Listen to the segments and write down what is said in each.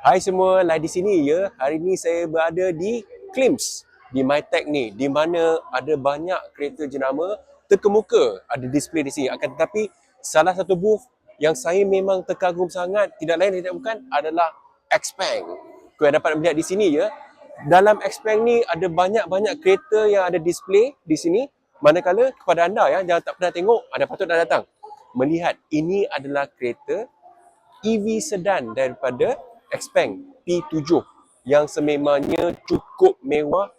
Hai semua, live di sini ya. Hari ni saya berada di Klims, di MyTech ni, di mana ada banyak kereta jenama terkemuka ada display di sini. Akan tetapi salah satu booth yang saya memang terkagum sangat, tidak lain tidak bukan adalah Xpeng. Kau dapat melihat di sini ya. Dalam Xpeng ni ada banyak-banyak kereta yang ada display di sini. Manakala kepada anda ya, jangan tak pernah tengok, anda patut dah datang melihat ini adalah kereta EV sedan daripada Xpeng P7 yang sememangnya cukup mewah,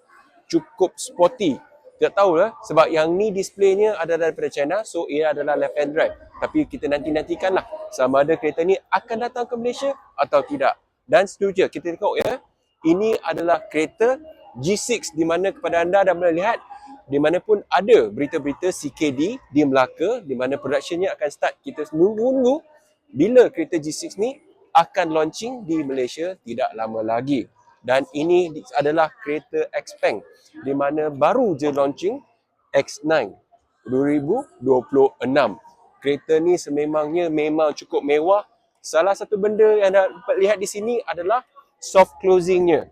cukup sporty. Tak tahulah sebab yang ni displaynya adalah daripada China, so ia adalah left hand drive. Tapi kita nantikanlah sama ada kereta ni akan datang ke Malaysia atau tidak. Dan seterusnya kita tengok ya, ini adalah kereta G6 di mana kepada anda dah melihat di mana pun ada berita-berita CKD di Melaka di mana productionnya akan start. Kita nunggu bila kereta G6 ni akan launching di Malaysia tidak lama lagi. Dan ini adalah kereta Xpeng di mana baru je launching X9 2026. Kereta ni sememangnya memang cukup mewah. Salah satu benda yang dapat lihat di sini adalah soft closingnya.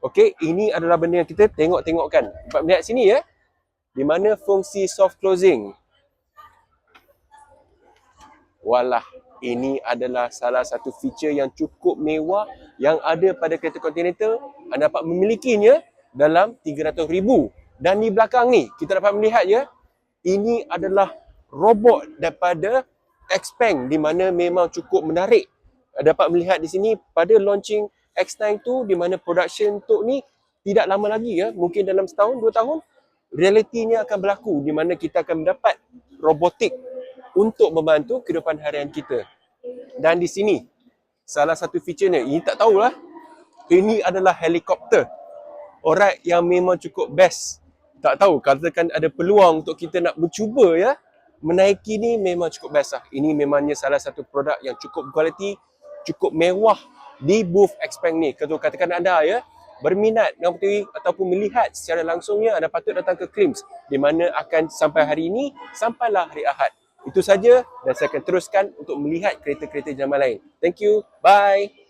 Okey, ini adalah benda yang kita tengokkan. Dapat melihat sini ya. Di mana fungsi soft closing. Walah, ini adalah salah satu feature yang cukup mewah yang ada pada kereta Continental. Anda dapat memilikinya dalam 300,000. Dan di belakang ni, kita dapat melihat ya, ini adalah robot daripada Xpeng di mana memang cukup menarik. Dapat melihat di sini pada launching X9 tu di mana production untuk ni tidak lama lagi ya, mungkin dalam setahun, 2 tahun, realitinya akan berlaku di mana kita akan mendapat robotik untuk membantu kehidupan harian kita. Dan di sini salah satu featurenya, ini tak tahulah, ini adalah helikopter. Alright, yang memang cukup best. Tak tahu, katakan ada peluang untuk kita nak mencuba ya, menaiki ni memang cukup best lah. Ini memangnya salah satu produk yang cukup kualiti, cukup mewah di booth Xpeng ni. Kalau katakan anda ya, berminat ataupun melihat secara langsungnya, anda patut datang ke Klims di mana akan sampai hari ini, sampailah hari Ahad. Itu saja dan saya akan teruskan untuk melihat kereta-kereta zaman lain. Thank you. Bye.